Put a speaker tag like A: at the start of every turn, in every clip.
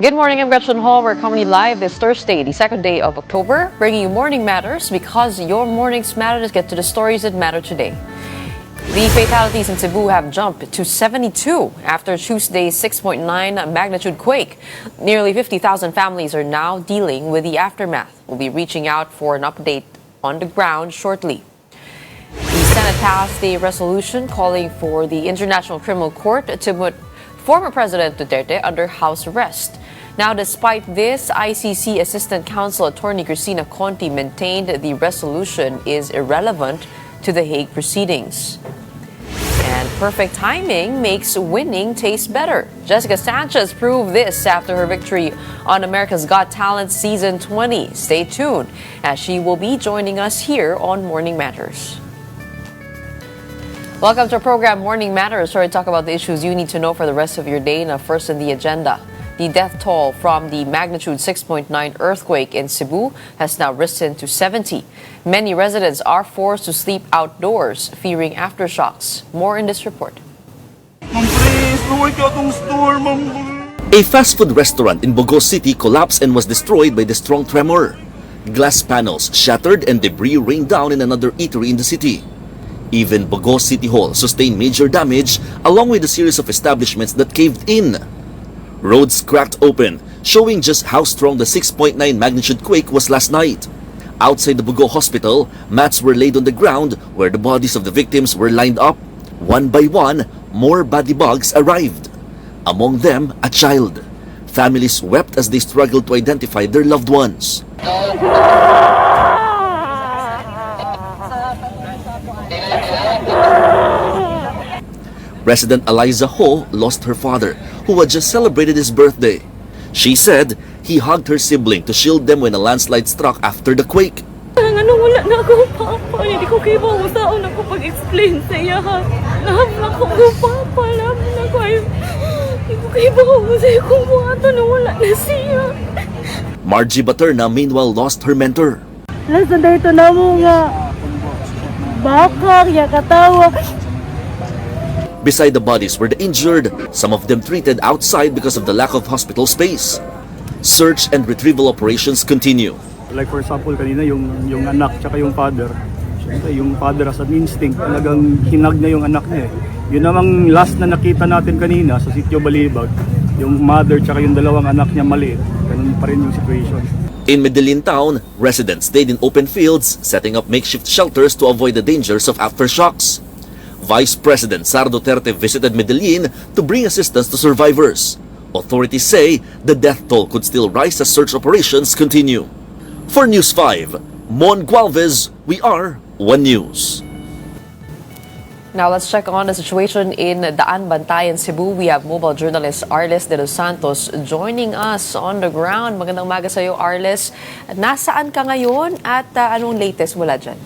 A: Good morning, I'm Gretchen Ho. We're coming live this Thursday, the second day of October, bringing you Morning Matters because your mornings matter. Let's get to the stories that matter today. The fatalities in Cebu have jumped to 72 after Tuesday's 6.9 magnitude quake. Nearly 50,000 families are now dealing with the aftermath. We'll be reaching out for an update on the ground shortly. The Senate passed a resolution calling for the International Criminal Court to put former President Duterte under house arrest. Now, despite this, ICC Assistant Counsel Attorney Cristina Conti maintained the resolution is irrelevant to the Hague proceedings. And perfect timing makes winning taste better. Jessica Sanchez proved this after her victory on America's Got Talent Season 20. Stay tuned as she will be joining us here on Morning Matters. Welcome to our program, Morning Matters, where we talk about the issues you need to know for the rest of your day. Now, first in the agenda, the death toll from the magnitude 6.9 earthquake in Cebu has now risen to 70. Many residents are forced to sleep outdoors, fearing aftershocks. More in this report.
B: A fast food restaurant in Bogo City collapsed and was destroyed by the strong tremor. Glass panels shattered and debris rained down in another eatery in the city. Even Bogo City Hall sustained major damage along with a series of establishments that caved in. Roads cracked open, showing just how strong the 6.9 magnitude quake was last night. Outside the Bogo Hospital, mats were laid on the ground where the bodies of the victims were lined up. One by one, more body bags arrived. Among them, a child. Families wept as they struggled to identify their loved ones. Resident Eliza Ho lost her father, who had just celebrated his birthday. She said he hugged her sibling to shield them when a landslide struck after the quake.
C: Wala na ako, Papa. Hindi ko kayo mahusaon ako pag-explain sa iya. Laham na ko, Papa. Laham na ko. Hindi ko kayo mahusay kung buhato na wala na siya.
B: Margie Baterna meanwhile lost her mentor.
C: Lasa na ito na mo nga. Bakak, yakatawa.
B: Beside the bodies were the injured, some of them treated outside because of the lack of hospital space. Search and retrieval operations continue.
D: Like for example, kanina yung anak tsaka yung father. Siyempre, yung father as an instinct, talagang hinag na yung anak niya. Yun namang last na nakita natin kanina sa sitio Balibag, yung mother tsaka yung dalawang anak niya maliit. Ganun pa rin yung situation.
B: In Medellin town, residents stayed in open fields, setting up makeshift shelters to avoid the dangers of aftershocks. Vice President Sara Duterte visited Medellin to bring assistance to survivors. Authorities say the death toll could still rise as search operations continue. For News 5, Mon Gualvez, we are One News.
A: Now let's check on the situation in Daan Bantayan, Cebu. We have mobile journalist Arles de los Santos joining us on the ground. Magandang umaga sa iyo, Arles. Nasaan ka ngayon at anong latest mula dyan?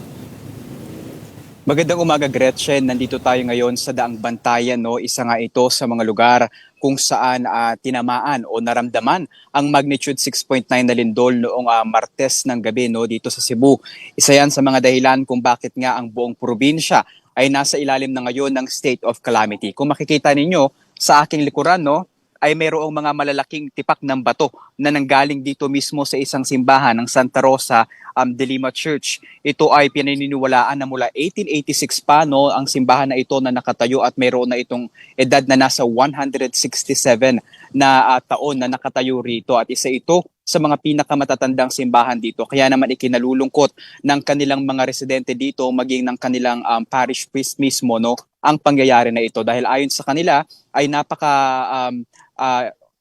E: Magandang umaga, Gretchen. Nandito tayo ngayon sa Daang Bantayan. Isa nga ito sa mga lugar kung saan tinamaan o naramdaman ang magnitude 6.9 na lindol noong Martes ng gabi dito sa Cebu. Isa yan sa mga dahilan kung bakit nga ang buong probinsya ay nasa ilalim na ngayon ng state of calamity. Kung makikita ninyo sa aking likuran, ay mayroong mga malalaking tipak ng bato na nanggaling dito mismo sa isang simbahan ng Santa Rosa de Lima Church. Ito ay pinaniniwalaan na mula 1886 pa ang simbahan na ito na nakatayo at mayroon na itong edad na nasa 167 na taon na nakatayo rito at isa ito sa mga pinakamatatandang simbahan dito. Kaya naman ikinalulungkot ng kanilang mga residente dito maging ng kanilang parish priest mismo ang pangyayari na ito dahil ayon sa kanila ay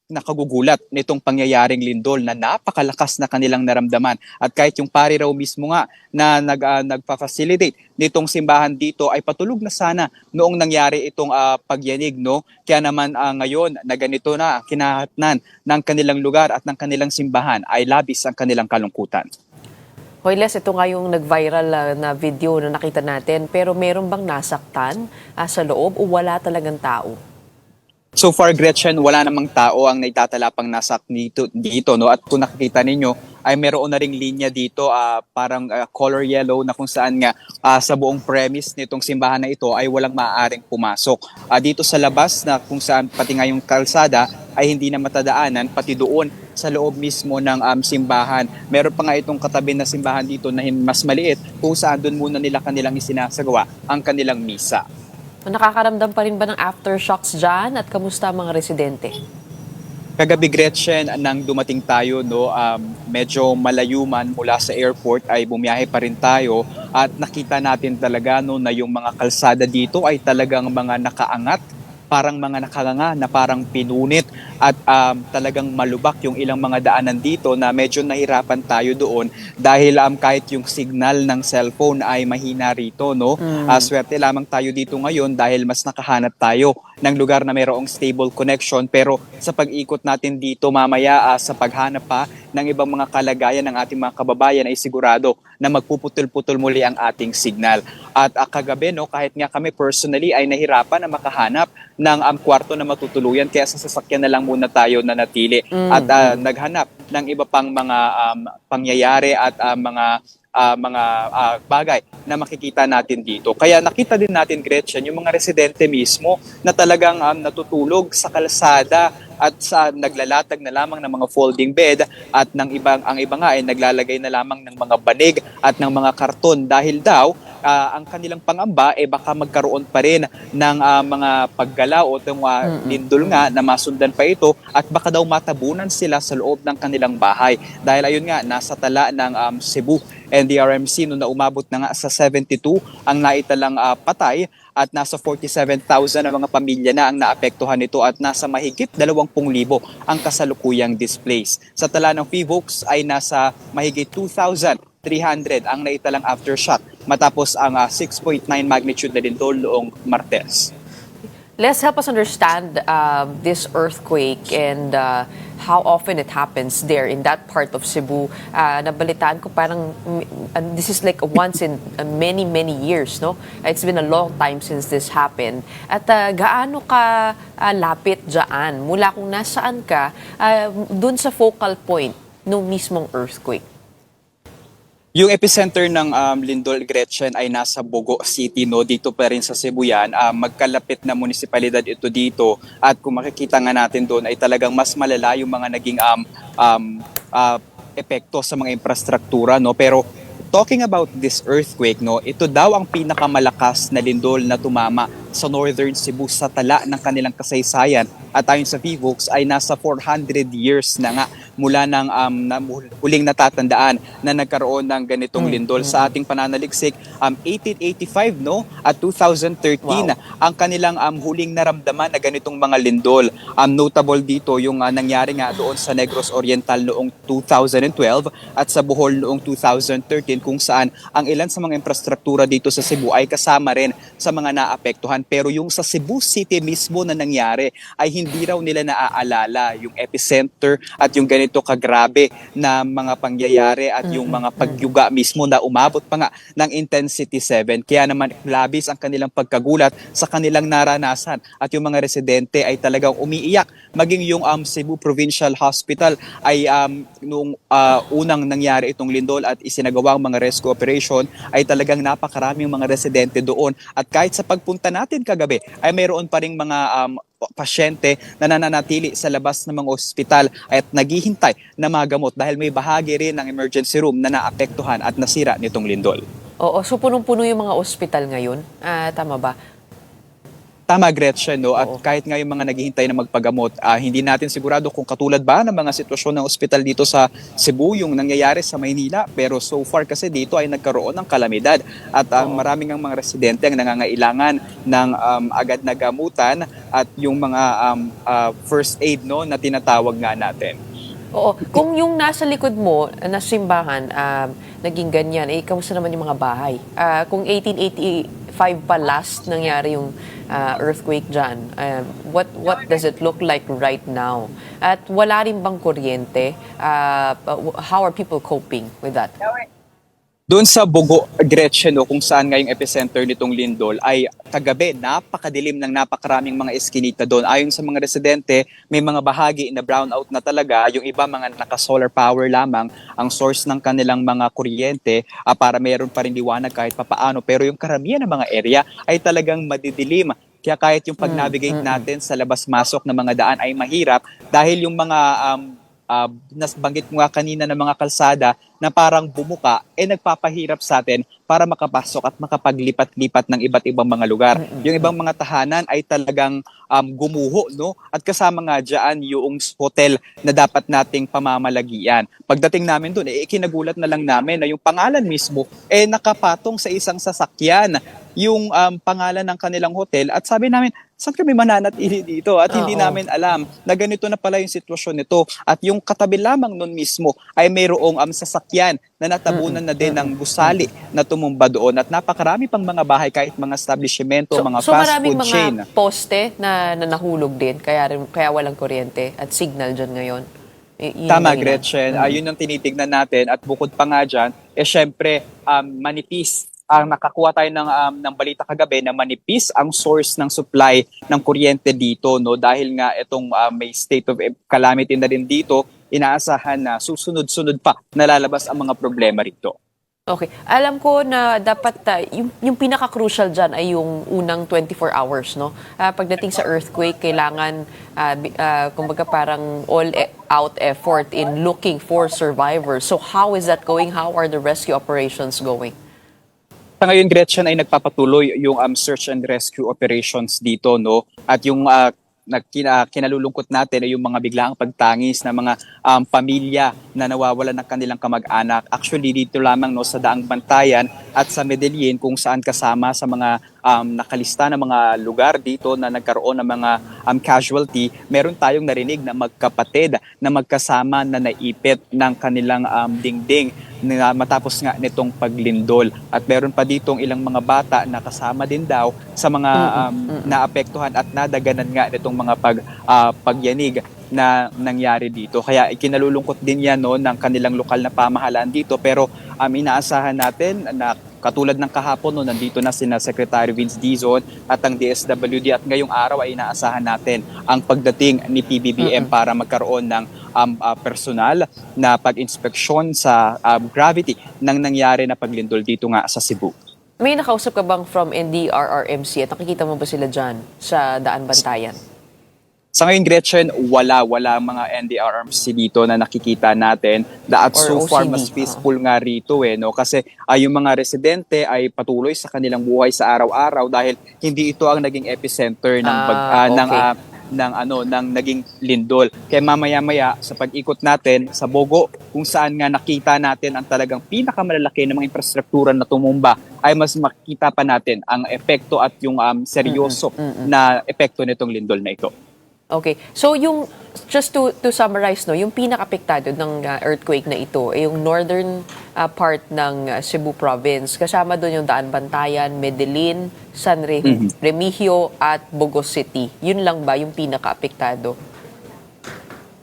E: nakagugulat nitong pangyayaring lindol na napakalakas na kanilang naramdaman. At kahit yung pari raw mismo nga na nagpa-facilitate nitong simbahan dito ay patulog na sana noong nangyari itong pagyanig. Kaya naman ngayon na ganito na kinahatnan ng kanilang lugar at ng kanilang simbahan ay labis ang kanilang kalungkutan.
A: Hoy Les, ito nga yung nag-viral na video na nakita natin pero meron bang nasaktan sa loob o wala talagang tao?
E: So far, Gretchen, wala namang tao ang naitatala pang nasak dito. At kung nakikita ninyo, ay meron na ring linya dito, parang color yellow na kung saan nga sa buong premise nitong simbahan na ito ay walang maaaring pumasok. Dito sa labas na kung saan pati nga yung kalsada ay hindi na matadaanan pati doon sa loob mismo ng simbahan. Meron pa nga itong katabi na simbahan dito na mas maliit kung saan doon muna nila kanilang isinasagawa ang kanilang misa.
A: Nakakaramdam pa rin ba ng aftershocks dyan at kamusta ang mga residente?
E: Kagabi Gretchen, nang dumating tayo, medyo malayo man mula sa airport ay bumiyahe pa rin tayo at nakita natin talaga na yung mga kalsada dito ay talagang mga nakaangat, parang mga nakanganga na parang pinunit at talagang malubak yung ilang mga daanan dito na medyo nahirapan tayo doon dahil kahit yung signal ng cellphone ay mahina rito, no? Swerte lamang tayo dito ngayon dahil mas nakahanap tayo ng lugar na mayroong stable connection, pero sa pag-ikot natin dito mamaya sa paghanap pa ng ibang mga kalagayan ng ating mga kababayan ay sigurado na magpuputol-putol muli ang ating signal. At kagabi, kahit nga kami personally ay nahirapan na makahanap ng kwarto na matutuluyan, kaya sa sasakyan na lang muna tayo nanatili at naghanap ng iba pang mga pangyayari at mga bagay na makikita natin dito. Kaya nakita din natin, Gretchen, yung mga residente mismo na talagang natutulog sa kalsada at naglalatag na lamang ng mga folding bed at ang iba nga ay naglalagay na lamang ng mga banig at ng mga karton dahil daw ang kanilang pangamba baka magkaroon pa rin ng mga paggalaw o lindol nga na masundan pa ito at baka daw matabunan sila sa loob ng kanilang bahay. Dahil ayun nga, nasa tala ng Cebu NDRMC na umabot na nga sa 72 ang naitalang patay at nasa 47,000 ang mga pamilya na ang naapektuhan nito at nasa mahigit 20,000 ang kasalukuyang displaced. Sa tala ng PHIVOLCS ay nasa mahigit 2,300 ang naitalang aftershock matapos ang 6.9 magnitude na lindol noong Martes.
A: Let's help us understand this earthquake and how often it happens there in that part of Cebu. Nabalitaan ko parang this is like once in many years, no? It's been a long time since this happened. At gaano ka lapit dyan mula kung nasaan ka dun sa focal point ng mismong earthquake?
E: Yung epicenter ng lindol, Gretchen, ay nasa Bogo City, no? Dito pa rin sa Cebu yan. Magkalapit na munisipalidad ito dito. At kung makikita nga natin doon ay talagang mas malala yung mga naging epekto sa mga infrastruktura, no? Pero talking about this earthquake, no, ito daw ang pinakamalakas na lindol na tumama sa Northern Cebu sa tala ng kanilang kasaysayan. At ayon sa PHIVOLCS ay nasa 400 years na nga mula ng huling natatandaan na nagkaroon ng ganitong lindol. Sa ating pananaliksik, 1885 at 2013 ang kanilang huling naramdaman na ganitong mga lindol. Notable dito yung nangyari nga doon sa Negros Oriental noong 2012 at sa Bohol noong 2013 kung saan ang ilan sa mga infrastruktura dito sa Cebu ay kasama rin sa mga naapektuhan. Pero yung sa Cebu City mismo na nangyari ay hindi raw nila naaalala yung epicenter at yung ganito kagrabe na mga pangyayari at yung mga pagyuga mismo na umabot pa nga ng intensity 7. Kaya naman labis ang kanilang pagkagulat sa kanilang naranasan at yung mga residente ay talagang umiiyak. Maging yung Cebu Provincial Hospital ay nung unang nangyari itong lindol at isinagawang mga rescue operation ay talagang napakaraming mga residente doon. At kahit sa pagpunta natin kagabi ay mayroon pa ring mga pasyente na nananatili sa labas ng mga ospital at naghihintay na magamot dahil may bahagi rin ng emergency room na naapektuhan at nasira nitong lindol.
A: Oo, so punong-puno yung mga ospital ngayon. Tama ba?
E: Tama, Gretchen, no? At kahit nga yung mga naghihintay na magpagamot, hindi natin sigurado kung katulad ba ng mga sitwasyon ng ospital dito sa Cebu yung nangyayari sa Maynila. Pero so far kasi dito ay nagkaroon ng kalamidad at maraming ang mga residente ang nangangailangan ng agad na gamutan at yung mga first aid, no, na tinatawag nga natin.
A: Oo. Kung yung nasa likod mo na simbahan naging ganyan, kamusta naman yung mga bahay? Kung 1885 pa last nangyari yung earthquake dyan, what does it look like right now? At wala rin bang kuryente? How are people coping with that?
E: Doon sa Bogo, Gretchen, no, kung saan nga yung epicenter nitong lindol, ay kagabi napakadilim ng napakaraming mga eskinita doon. Ayon sa mga residente, may mga bahagi na brownout na talaga. Yung iba mga naka-solar power lamang ang source ng kanilang mga kuryente para mayroon pa rin liwanag kahit papaano. Pero yung karamihan ng mga area ay talagang madidilim Kaya kahit yung pag-navigate natin sa labas-masok ng mga daan ay mahirap dahil yung mga banggit mo nga kanina ng mga kalsada na parang bumuka, nagpapahirap sa atin para makapasok at makapaglipat-lipat ng iba't ibang mga lugar. Yung ibang mga tahanan ay talagang gumuho, no? At kasama nga dyan yung hotel na dapat nating pamamalagian. Pagdating namin doon, kinagulat na lang namin na yung pangalan mismo nakapatong sa isang sasakyan yung pangalan ng kanilang hotel at sabi namin, saan kami mananatili dito? At hindi namin alam na ganito na pala yung sitwasyon nito. At yung katabi lamang nun mismo ay mayroong sasakyan na natabunan na din ng gusali na tumumba doon. At napakarami pang mga bahay kahit mga establishmento, mga fast food chain.
A: So maraming mga poste na nahulog din kaya walang kuryente at signal dyan ngayon.
E: Tama, Gretchen. Yun ang tinitignan natin. At bukod pa nga dyan, syempre, manipis. Nakakuha tayo ng balita kagabi na manipis ang source ng supply ng kuryente dito, no? Dahil nga itong may state of calamity na rin dito, inaasahan na susunod-sunod pa nalalabas ang mga problema rito.
A: Okay. Alam ko na dapat yung pinaka-crucial dyan ay yung unang 24 hours, no? Pagdating sa earthquake, kailangan kumbaga parang all-out effort in looking for survivors. So how is that going? How are the rescue operations going?
E: Sa ngayon, Gretchen, ay nagpapatuloy yung search and rescue operations dito, no? At yung kinalulungkot natin ay yung mga biglaang pagtangis ng mga pamilya na nawawalan ng kanilang kamag-anak. Actually, dito lamang, no, sa Daang Bantayan at sa Medellin, kung saan kasama sa mga nakalista ng mga lugar dito na nagkaroon ng mga casualty, meron tayong narinig na magkapatid na magkasama na naipit ng kanilang dingding na matapos nga nitong paglindol. At meron pa ditong ilang mga bata na kasama din daw sa mga naapektuhan at nadaganan nga nitong mga pagyanig na nangyari dito. Kaya ikinalulungkot din yan, no, ng kanilang lokal na pamahalaan dito. Pero inaasahan natin na katulad ng kahapon, no, nandito na sina Secretary Vince Dizon at ang DSWD at ngayong araw ay inaasahan natin ang pagdating ni PBBM para magkaroon ng personal na pag-inspeksyon sa gravity ng nangyari na paglindol dito nga sa Cebu.
A: May nakausap ka bang from NDRRMC at nakikita mo ba sila dyan sa Daan Bantayan?
E: Sa ngayon, Gretchen, wala mga NDRRMC dito na nakikita natin. At so far, mas peaceful nga rito, no? Kasi yung mga residente ay patuloy sa kanilang buhay sa araw-araw dahil hindi ito ang naging epicenter ng naging lindol. Kaya mamaya-maya sa pag-ikot natin sa Bogo, kung saan nga nakita natin ang talagang pinakamalalaki ng mga infrastruktura na tumumba, ay mas makita pa natin ang epekto at yung seryoso na epekto nitong lindol na ito.
A: Okay. So yung just to summarize, no, yung pinaka-apektado ng earthquake na ito ay yung northern part ng Cebu province. Kasama doon yung Daan Bantayan, Medellin, San Remigio at Bogos City. Yun lang ba yung pinaka-apektado?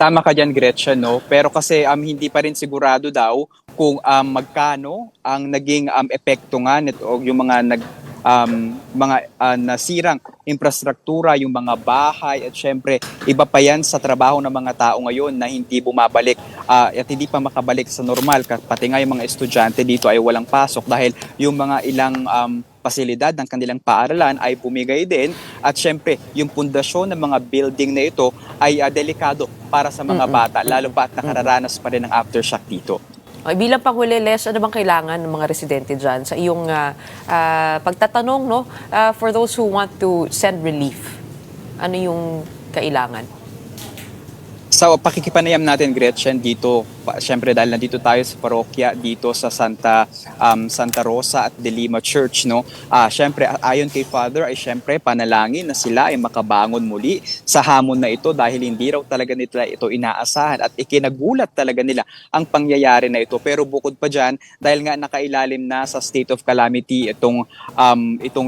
E: Tama ka dyan, Gretchen, no? Pero kasi hindi pa rin sigurado daw kung magkano ang naging epekto nga nito o yung mga nasirang infrastruktura, yung mga bahay at syempre iba pa yan sa trabaho ng mga tao ngayon na hindi bumabalik at hindi pa makabalik sa normal. Pati nga yung mga estudyante dito ay walang pasok dahil yung mga ilang pasilidad ng kanilang paaralan ay bumigay din at syempre yung pundasyon ng mga building na ito ay delikado para sa mga bata lalo pa at nakararanas pa rin ng aftershock dito.
A: Bilang panghuli, Les, ano bang kailangan ng mga residente dyan sa iyong pagtatanong, no? For those who want to send relief, ano yung kailangan?
E: Sa pakikipanayam natin, Gretchen, dito, syempre dahil nandito tayo sa parokya, dito sa Santa Rosa at de Lima Church, no? Syempre, ayon kay Father, ay syempre panalangin na sila ay makabangon muli sa hamon na ito dahil hindi raw talaga nila ito inaasahan at ikinagulat talaga nila ang pangyayari na ito. Pero bukod pa dyan, dahil nga nakailalim na sa state of calamity itong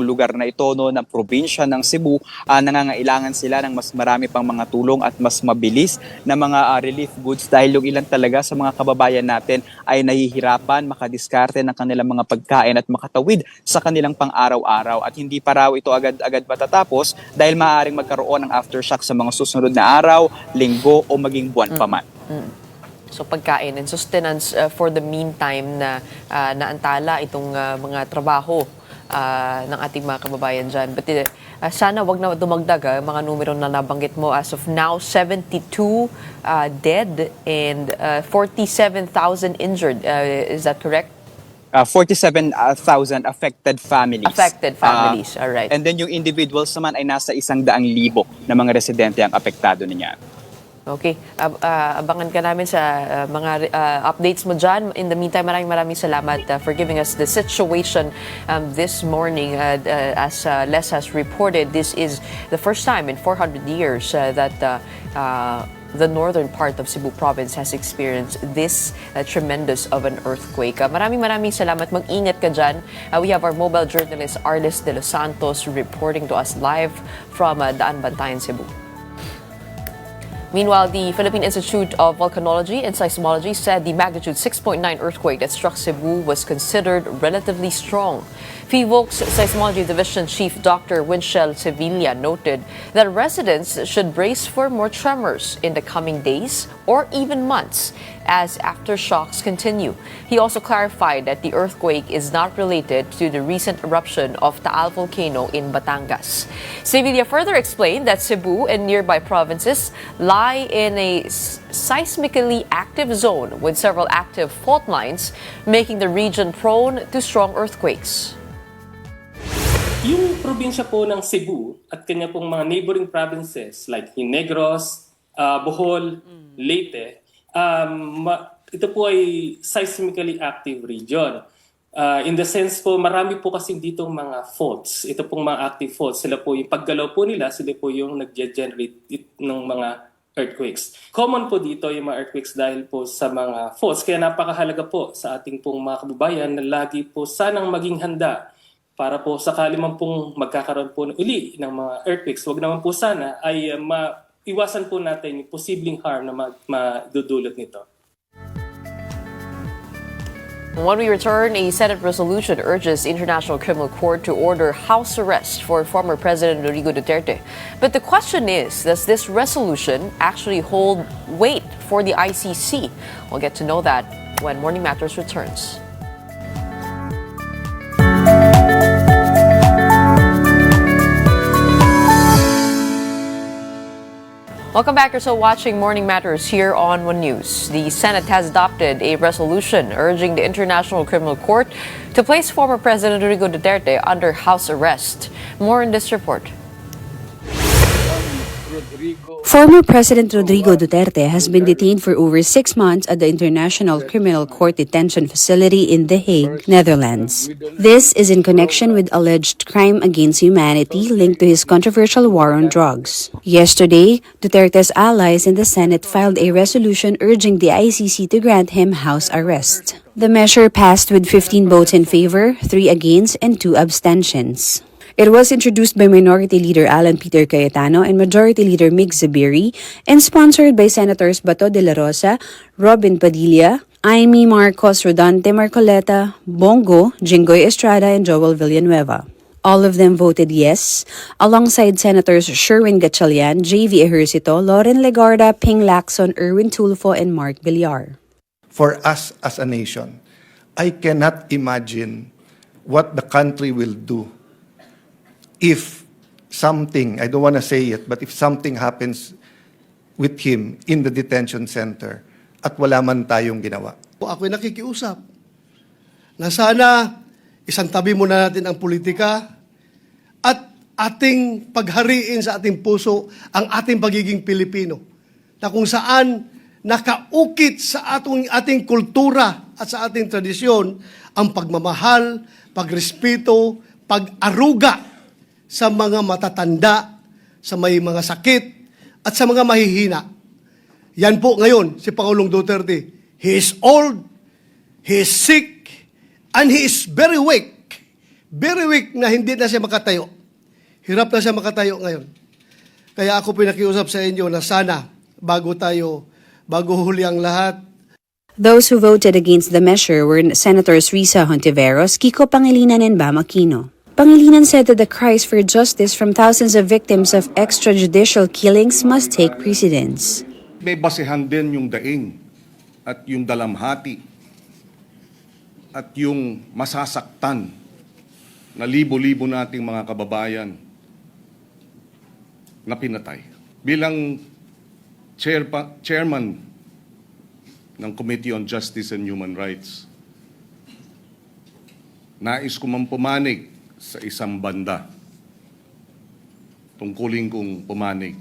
E: lugar na ito, no, ng probinsya ng Cebu, nangangailangan sila ng mas marami pang mga tulong at mas mabilis na mga relief goods dahil yung ilan talaga sa mga kababayan natin ay nahihirapan makadiskarte ng kanilang mga pagkain at makatawid sa kanilang pang-araw-araw at hindi pa raw ito agad-agad matatapos dahil maaaring magkaroon ng aftershock sa mga susunod na araw, linggo o maging buwan pa man.
A: So pagkain and sustenance for the meantime na naantala itong mga trabaho ng ating mga kababayan dyan. But sana wag na dumagdag mga numero na nabanggit mo. As of now, 72 dead and 47,000 injured. Is that correct?
E: 47,000 affected families.
A: Affected families, all right.
E: And then yung individuals naman ay nasa 100,000 na mga residente ang apektado niya.
A: Okay. Abangan ka namin sa mga updates mo dyan. In the meantime, maraming salamat for giving us the situation this morning. As Les has reported, this is the first time in 400 years that the northern part of Cebu province has experienced this tremendous of an earthquake. Maraming salamat. Mag-ingat ka dyan. We have our mobile journalist Arlis de los Santos reporting to us live from Daan Bantayan, Cebu. Meanwhile, the Philippine Institute of Volcanology and Seismology said the magnitude 6.9 earthquake that struck Cebu was considered relatively strong. PHIVOLCS Seismology Division Chief Dr. Winchell Sevilla noted that residents should brace for more tremors in the coming days or even months as aftershocks continue. He also clarified that the earthquake is not related to the recent eruption of Taal volcano in Batangas. Sevilla further explained that Cebu and nearby provinces lie in a seismically active zone with several active fault lines, making the region prone to strong earthquakes.
F: Yung probinsya po ng Cebu at kanya pong mga neighboring provinces like Negros, Bohol, Leyte, ito po ay seismically active region. In the sense po, marami po kasi ditong mga faults. Ito pong mga active faults. Sila po yung paggalaw po nila, sila po yung nag-generate ng mga earthquakes. Common po dito yung mga earthquakes dahil po sa mga faults. Kaya napakahalaga po sa ating pong mga kababayan na lagi po sanang maging handa para po sakali man pong magkakaroon po uli ng mga earthquakes. Huwag naman po sana ay iwasan po natin yung posibleng harm na madudulot nito.
A: When we return, a Senate resolution urges International Criminal Court to order house arrest for former President Rodrigo Duterte. But the question is, does this resolution actually hold weight for the ICC? We'll get to know that when Morning Matters returns. Welcome back. You're still watching Morning Matters here on One News. The Senate has adopted a resolution urging the International Criminal Court to place former President Rodrigo Duterte under house arrest. More in this report.
G: Former President Rodrigo Duterte has been detained for over 6 months at the International Criminal Court detention facility in The Hague, Netherlands. This is in connection with alleged crime against humanity linked to his controversial war on drugs. Yesterday, Duterte's allies in the Senate filed a resolution urging the ICC to grant him house arrest. The measure passed with 15 votes in favor, 3 against, and 2 abstentions. It was introduced by Minority Leader Alan Peter Cayetano and Majority Leader Mig Zubiri and sponsored by Senators Bato de la Rosa, Robin Padilla, Amy Marcos Rodante Marcoleta, Bongo, Jinggoy Estrada, and Joel Villanueva. All of them voted yes, alongside Senators Sherwin Gatchalian, J.V. Ejercito, Loren Legarda, Ping Lacson, Erwin Tulfo, and Mark Villar.
H: For us as a nation, I cannot imagine what the country will do if something, I don't want to say it, but if something happens with him in the detention center at wala man tayong ginawa.
I: Ako'y nakikiusap na sana isang tabi muna natin ang politika at ating paghariin sa ating puso ang ating pagiging Pilipino na kung saan nakaukit sa ating kultura at sa ating tradisyon ang pagmamahal, pagrespeto, pag-aruga sa mga matatanda, sa may mga sakit, at sa mga mahihina. Yan po ngayon si Pangulong Duterte. He is old, he is sick, and he is very weak. Very weak na hindi na siya makatayo. Hirap na siya makatayo ngayon. Kaya ako pinakiusap sa inyo na sana, bago huli ang lahat,
G: Those who voted against the measure were Senators Risa Hontiveros, Kiko Pangilinan, and Bam Aquino. Pangilinan said that the cries for justice from thousands of victims of extrajudicial killings must take precedence.
J: May basehan din yung daing at yung dalamhati at yung masasaktan na libo-libo nating mga kababayan na pinatay. Bilang chairman ng Committee on Justice and Human Rights, nais ko mang pumanig sa isang banda. Tungkulin kong pumanig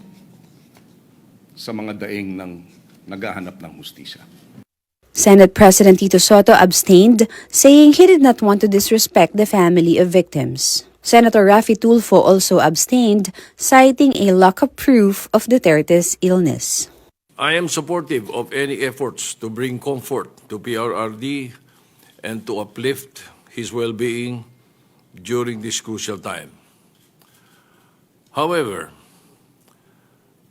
J: sa mga daing ng naghahanap ng hustisya.
G: Senate President Tito Soto abstained, saying he did not want to disrespect the family of victims. Senator Raffy Tulfo also abstained, citing a lack of proof of Duterte's illness.
K: I am supportive of any efforts to bring comfort to PRRD and to uplift his well-being during this crucial time. However,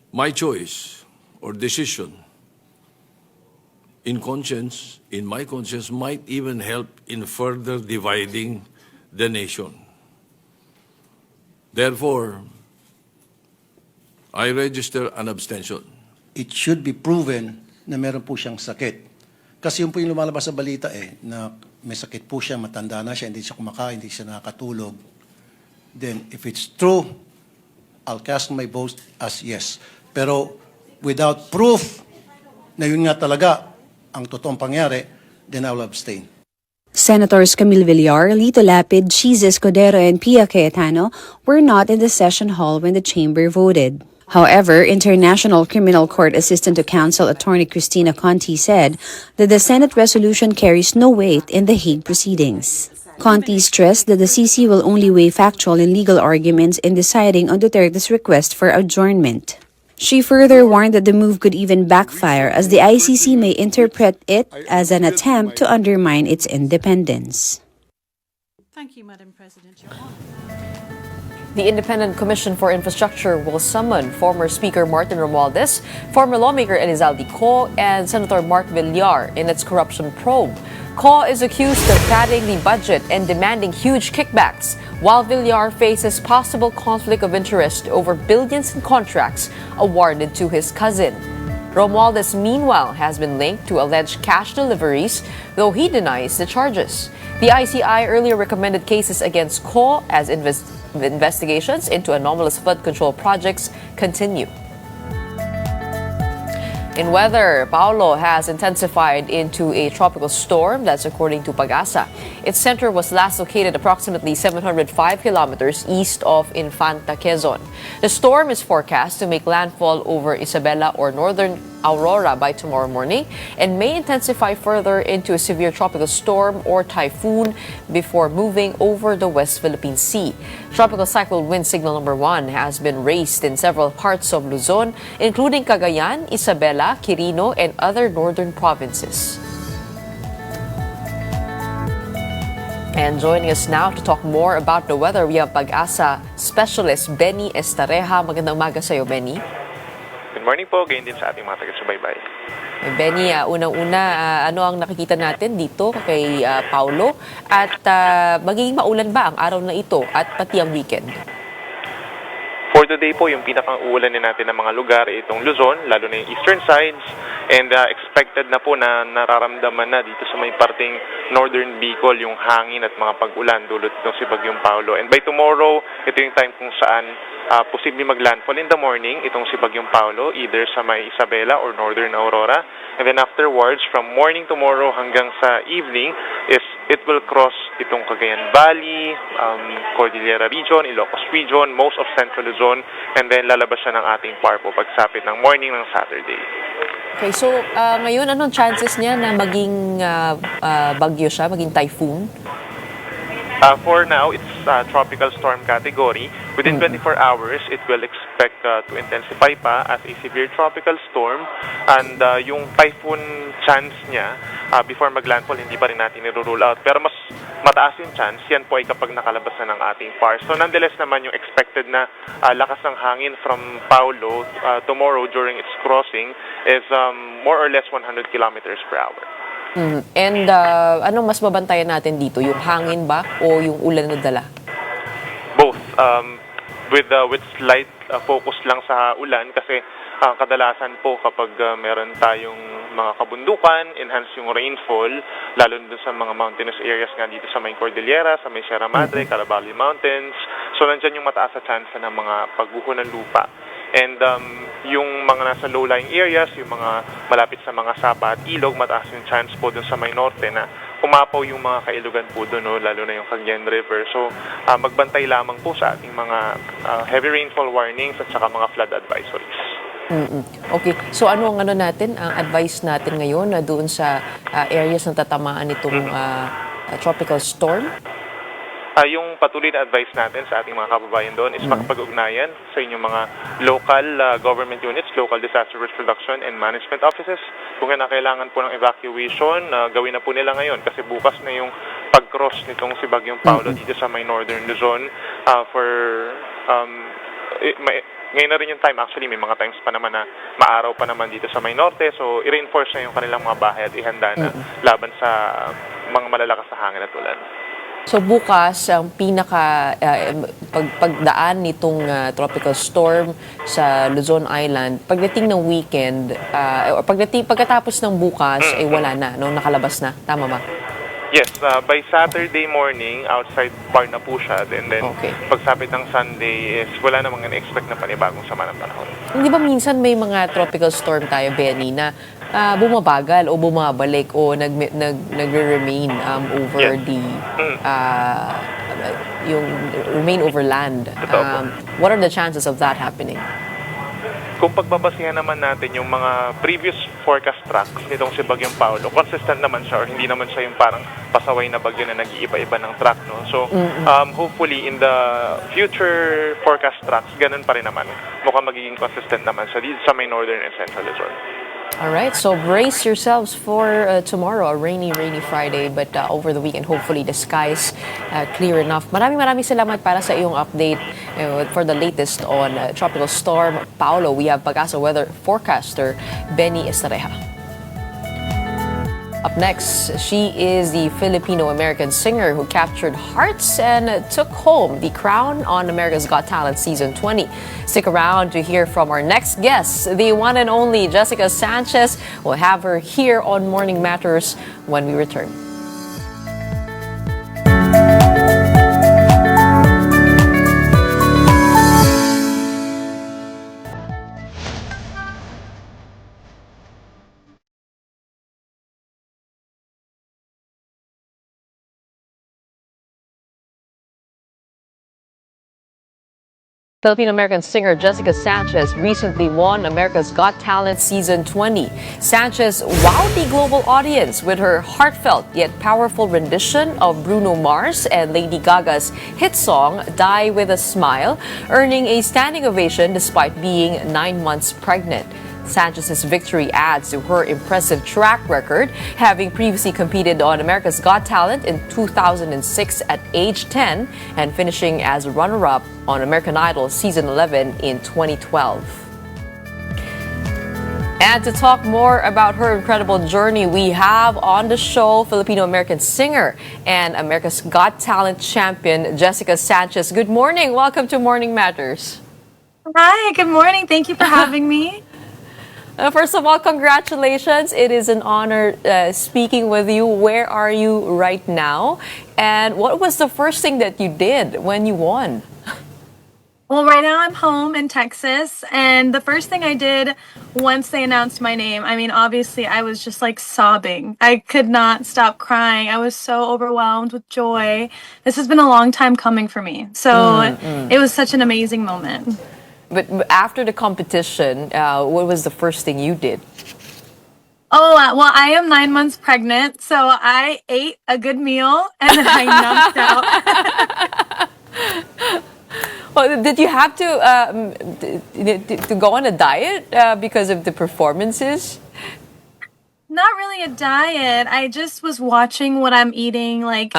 K: my choice or decision in my conscience, might even help in further dividing the nation. Therefore, I register an abstention.
L: It should be proven na meron po siyang sakit. Kasi yung po yung lumalabas sa balita na may sakit po siya, matanda na siya, hindi siya kumakain, hindi siya nakakatulog. Then, if it's true, I'll cast my vote as yes. Pero without proof na yun nga talaga ang totoong pangyari, then I will abstain.
G: Senators Camille Villar, Lito Lapid, Cheese Escudero, and Pia Cayetano were not in the session hall when the chamber voted. However, International Criminal Court Assistant to Counsel Attorney Cristina Conti said that the Senate resolution carries no weight in the Hague proceedings. Conti stressed that the CC will only weigh factual and legal arguments in deciding on Duterte's request for adjournment. She further warned that the move could even backfire as the ICC may interpret it as an attempt to undermine its independence.
M: Thank you, Madam President.
A: The Independent Commission for Infrastructure will summon former Speaker Martin Romualdez, former lawmaker Elizalde Co, and Senator Mark Villar in its corruption probe. Co is accused of padding the budget and demanding huge kickbacks, while Villar faces possible conflict of interest over billions in contracts awarded to his cousin. Romualdez, meanwhile, has been linked to alleged cash deliveries, though he denies the charges. The ICI earlier recommended cases against Co as investigations into anomalous flood control projects continue. In weather, Paolo has intensified into a tropical storm, that's according to Pag-asa. Its center was last located approximately 705 kilometers east of Infanta, Quezon. The storm is forecast to make landfall over Isabela or northern Aurora by tomorrow morning and may intensify further into a severe tropical storm or typhoon before moving over the West Philippine Sea. Tropical cyclone wind signal number 1 has been raised in several parts of Luzon, including Cagayan, Isabela, Quirino, and other northern provinces. And joining us now to talk more about the weather, we have Pag-asa specialist Benny Estareja. Magandang umaga sa iyo, Benny.
N: Good morning po, gayon din sa ating mga taga-subaybay.
A: Benny, unang-una, ano ang nakikita natin dito kay Paolo? At magiging maulan ba ang araw na ito at pati ang weekend?
N: For today po, yung pinakang-uulanin natin ng mga lugar itong Luzon, lalo na yung eastern sides, and expected na po na nararamdaman na dito sa may parting northern Bicol yung hangin at mga pag-ulan dulot ng si Bagyong Paolo. And by tomorrow, ito yung time kung saan posibleng maglandfall in the morning itong si Bagyong Paolo, either sa may Isabela or northern Aurora. And then afterwards, from morning tomorrow hanggang sa evening, it will cross itong Cagayan Valley, Cordillera region, Ilocos region, most of central Luzon, and then lalabas siya ng ating PARPO pagsapit ng morning ng Saturday.
A: Okay, so ngayon, anong chances niya na maging bagyo siya, maging typhoon?
N: For now, it's tropical storm category. Within 24 hours, it will expect to intensify pa as a severe tropical storm. And yung typhoon chance niya, before maglandfall, hindi pa rin natin i-rule out. Pero mas mataas yung chance, yan po ay kapag nakalabas na ng ating PAR. So nonetheless naman yung expected na lakas ng hangin from Paolo tomorrow during its crossing is more or less 100 kilometers per hour.
A: And anong mas babantayan natin dito? Yung hangin ba o yung ulan na dala?
N: Both. With slight focus lang sa ulan kasi kadalasan po kapag meron tayong mga kabundukan, enhance yung rainfall, lalo dun sa mga mountainous areas nga dito sa may Cordillera, sa may Sierra Madre, Calabarzon Mountains. So nandyan yung mataas na chance ng mga pagguho ng lupa. And yung mga nasa low-lying areas, yung mga malapit sa mga sapa at ilog, mataas yung chance po dun sa may norte na umapaw yung mga kailugan po dun, no? Lalo na yung Cagayan River. So magbantay lamang po sa ating mga heavy rainfall warnings at saka mga flood advisories.
A: Okay. So ano ang natin, ang advice natin ngayon na doon sa areas na tatamaan itong tropical storm?
N: Yung patuloy na advice natin sa ating mga kababayan doon is makapag-ugnayan sa inyong mga local government units, local disaster risk reduction and management offices. Kung kailangan po ng evacuation, gawin na po nila ngayon kasi bukas na yung pag-cross nitong si Bagyong Paolo dito sa may northern Luzon ngayon na rin yung time. Actually, may mga times pa naman na maaraw pa naman dito sa may norte. So, i-reinforce na yung kanilang mga bahay at ihanda na laban sa mga malalakas na hangin at ulan.
A: So bukas, ang pagdaan nitong tropical storm sa Luzon Island, pagdating ng weekend, pagkatapos ng bukas, ay wala na, no? Nakalabas na. Tama ba?
N: Yes, by Saturday morning, outside bar na po siya. Then pagsapit ng Sunday is wala namang na-expect na panibagong sama ng panahon.
A: Hindi ba minsan may mga tropical storm tayo, Benny, na bumabagal o bumabalik o nagre-remain over yung remain over land? What are the chances of that happening?
N: Kung pagbabasihan naman natin yung mga previous forecast tracks nitong si Bagyong Paolo, consistent naman siya or hindi naman siya yung parang pasaway na bagyo na nag-iiba-iba ng track, no? So, hopefully in the future forecast tracks, ganun pa rin naman. Mukhang magiging consistent naman siya dito sa may northern and central Luzon.
A: All right, so brace yourselves for tomorrow, a rainy Friday, but over the weekend, hopefully the skies clear enough. Maraming salamat para sa iyong update for the latest on Tropical Storm Paolo. We have Pag-asa weather forecaster Benny Estareja. Up next, she is the Filipino-American singer who captured hearts and took home the crown on America's Got Talent Season 20. Stick around to hear from our next guest, the one and only Jessica Sanchez. We'll have her here on Morning Matters when we return. Filipino-American singer Jessica Sanchez recently won America's Got Talent Season 20. Sanchez wowed the global audience with her heartfelt yet powerful rendition of Bruno Mars and Lady Gaga's hit song Die With a Smile, earning a standing ovation despite being 9 months pregnant. Sanchez's victory adds to her impressive track record, having previously competed on America's Got Talent in 2006 at age 10 and finishing as runner-up on American Idol Season 11 in 2012. And to talk more about her incredible journey, we have on the show Filipino-American singer and America's Got Talent champion, Jessica Sanchez. Good morning. Welcome to Morning Matters.
O: Hi, good morning. Thank you for having me.
A: First of all, congratulations. It is an honor speaking with you. Where are you right now? And what was the first thing that you did when you won?
O: Well, right now I'm home in Texas, and the first thing I did once they announced my name, I mean, obviously I was just like sobbing. I could not stop crying. I was so overwhelmed with joy. This has been a long time coming for me. So it was such an amazing moment.
A: But after the competition, what was the first thing you did?
O: Oh, well, I am 9 months pregnant, so I ate a good meal and then I knocked out.
A: Well, did you have to go on a diet because of the performances?
O: Not really a diet. I just was watching what I'm eating, like,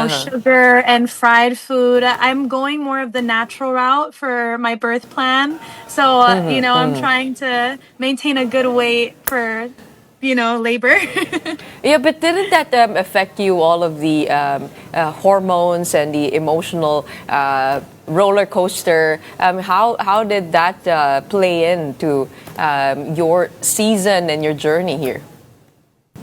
O: sugar and fried food. I'm going more of the natural route for my birth plan. So, I'm trying to maintain a good weight for, labor.
A: Yeah, but didn't that affect you, all of the hormones and the emotional roller coaster? How did that play into your season and your journey here?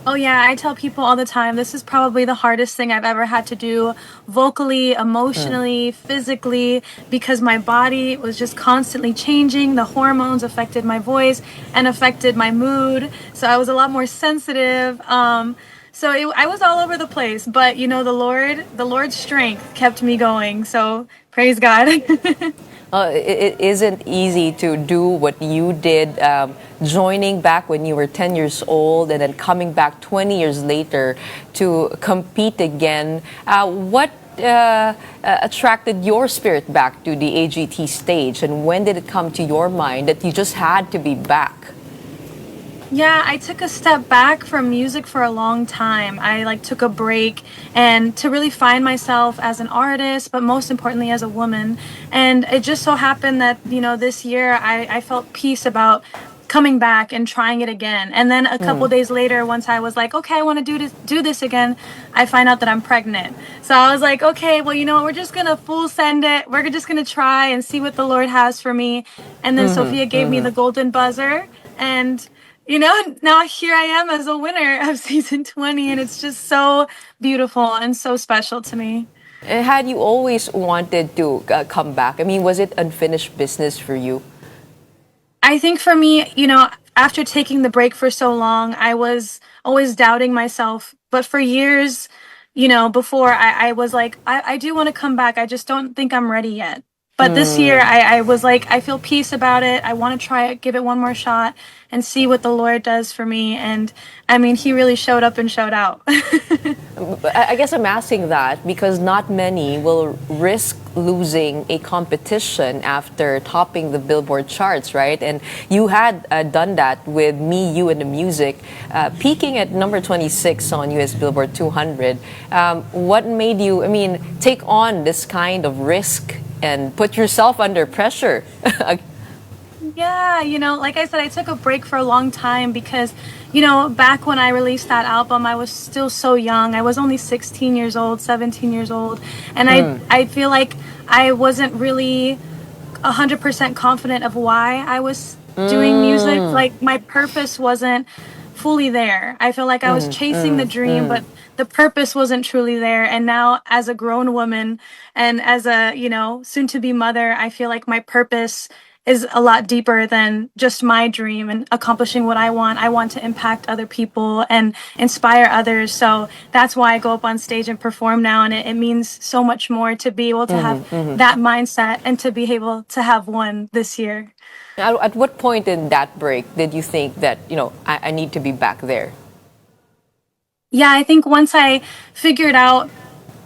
O: Oh yeah, I tell people all the time, this is probably the hardest thing I've ever had to do vocally, emotionally, physically, because my body was just constantly changing. The hormones affected my voice and affected my mood. So I was a lot more sensitive. I was all over the place, but you know, the Lord's strength kept me going. So praise God.
A: It isn't easy to do what you did, joining back when you were 10 years old and then coming back 20 years later to compete again. What attracted your spirit back to the AGT stage, and when did it come to your mind that you just had to be back?
O: Yeah, I took a step back from music for a long time. I took a break and to really find myself as an artist, but most importantly as a woman. And it just so happened that, you know, this year I felt peace about coming back and trying it again. And then a couple days later, once I was like, okay, I want to do this again, I find out that I'm pregnant. So I was like, okay, well, you know, we're just going to full send it. We're just going to try and see what the Lord has for me. And then Sophia gave me the golden buzzer, and you know, now here I am as a winner of season 20, and it's just so beautiful and so special to me.
A: Had you always wanted to come back? I mean, was it unfinished business for you?
O: I think for me, you know, after taking the break for so long, I was always doubting myself. But for years, you know, before I was like, I do want to come back. I just don't think I'm ready yet. But this year, I was like, I feel peace about it. I want to try it, give it one more shot, and see what the Lord does for me. And I mean, He really showed up and showed out.
A: I guess I'm asking that because not many will risk losing a competition after topping the Billboard charts, right? And you had done that with Me, You, and the Music, peaking at number 26 on US Billboard 200. What made you, I mean, take on this kind of risk and put yourself under pressure?
O: Yeah, you know, like I said, I took a break for a long time because, you know, back when I released that album, I was still so young. I was only 16 years old, 17 years old. And I feel like I wasn't really 100% confident of why I was doing music. Like, my purpose wasn't fully there. I feel like I was chasing the dream, but the purpose wasn't truly there. And now, as a grown woman and as a, you know, soon-to-be mother, I feel like my purpose is a lot deeper than just my dream and accomplishing what I want. I want to impact other people and inspire others. So that's why I go up on stage and perform now. And it means so much more to be able to have that mindset and to be able to have won this year.
A: At what point in that break did you think that, you know, I need to be back there?
O: Yeah, I think once I figured out,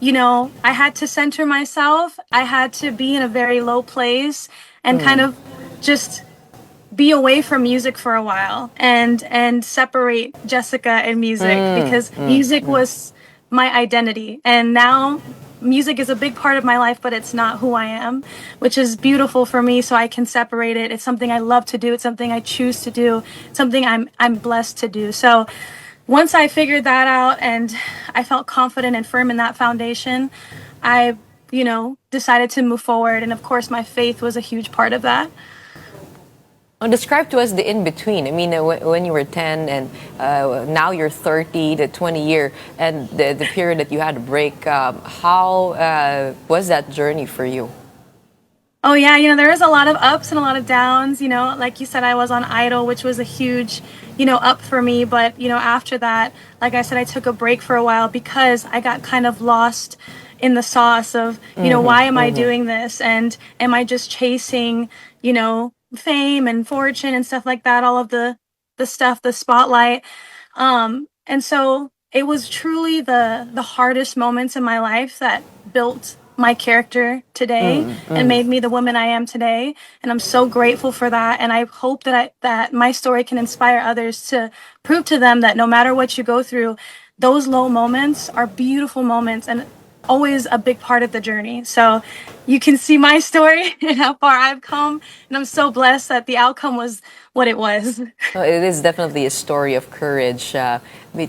O: you know, I had to center myself. I had to be in a very low place and kind of just be away from music for a while and separate Jessica and music because music was my identity. And now music is a big part of my life, but it's not who I am, which is beautiful for me, so I can separate it. It's something I love to do. It's something I choose to do. It's something I'm blessed to do. So once I figured that out and I felt confident and firm in that foundation, I, you know, decided to move forward. And of course, my faith was a huge part of that.
A: Describe to us the in-between. I mean, when you were 10 and now you're 30, the 20 year, and the period that you had a break, how was that journey for you?
O: Oh yeah, you know, there was a lot of ups and a lot of downs. You know, like you said, I was on Idol, which was a huge, you know, up for me. But, you know, after that, like I said, I took a break for a while because I got kind of lost in the sauce of, you know, why am I doing this? And am I just chasing, you know, fame and fortune and stuff like that, all of the stuff, the spotlight. And so it was truly the hardest moments in my life that built my character today and made me the woman I am today. And I'm so grateful for that. And I hope that my story can inspire others to prove to them that no matter what you go through, those low moments are beautiful moments and always a big part of the journey. So you can see my story and how far I've come. And I'm so blessed that the outcome was what it was.
A: It is definitely a story of courage.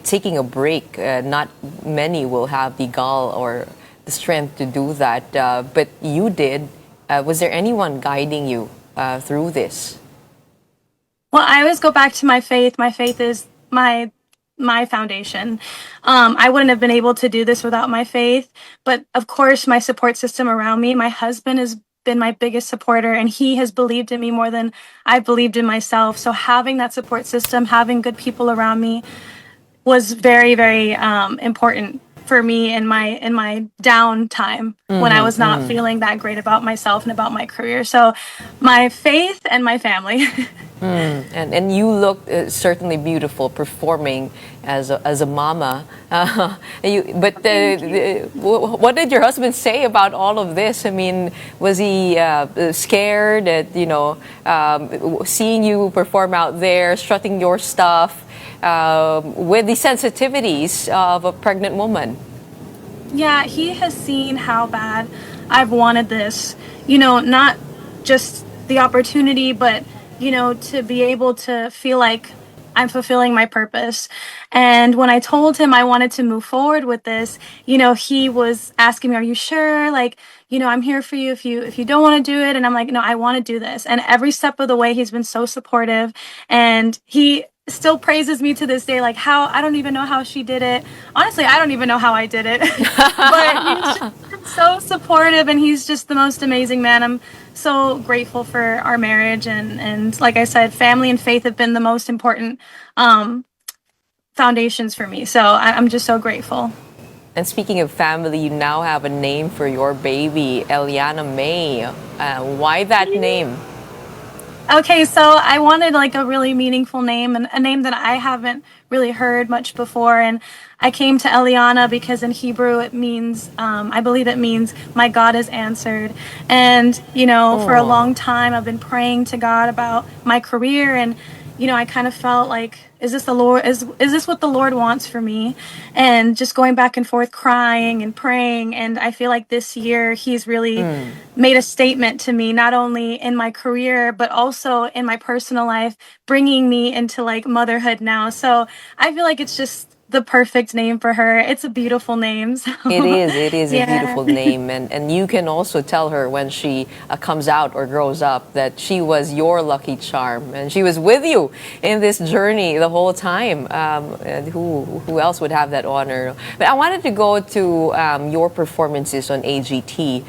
A: Taking a break, not many will have the gall or the strength to do that. But you did. Was there anyone guiding you through this?
O: Well, I always go back to my faith. My faith is my my foundation. I wouldn't have been able to do this without my faith, but of course my support system around me. My husband has been my biggest supporter, and he has believed in me more than I believed in myself. So having that support system, having good people around me was very, very important for me in my downtime when I was not feeling that great about myself and about my career. So my faith and my family.
A: And you look certainly beautiful performing as a mama. What did your husband say about all of this? I mean, was he scared at seeing you perform out there, strutting your stuff with the sensitivities of a pregnant woman?
O: Yeah, he has seen how bad I've wanted this. Not just the opportunity, but to be able to feel like I'm fulfilling my purpose. And when I told him I wanted to move forward with this, he was asking me, "Are you sure? Like, I'm here for you if you don't want to do it." And I'm like, "No, I want to do this." And every step of the way, he's been so supportive, and he still praises me to this day, like how I don't even know how she did it. Honestly, I don't even know how I did it. But he's just so supportive, and he's just the most amazing man. I'm so grateful for our marriage, and like I said, family and faith have been the most important foundations for me. So I'm just so grateful.
A: And speaking of family, you now have a name for your baby, Eliana May. Why that name?
O: Okay, so I wanted like a really meaningful name, and a name that I haven't really heard much before. And I came to Eliana because in Hebrew it means, I believe it means my God is answered. And, for a long time I've been praying to God about my career, and, I kind of felt like, is this what the Lord wants for me? And just going back and forth, crying and praying. And I feel like this year he's really made a statement to me, not only in my career, but also in my personal life, bringing me into like motherhood now. So I feel like it's just the perfect name for her. It's a beautiful name. So.
A: It is
O: Yeah.
A: a beautiful name. And you can also tell her when she comes out or grows up that she was your lucky charm. And she was with you in this journey the whole time. And who else would have that honor? But I wanted to go to your performances on AGT.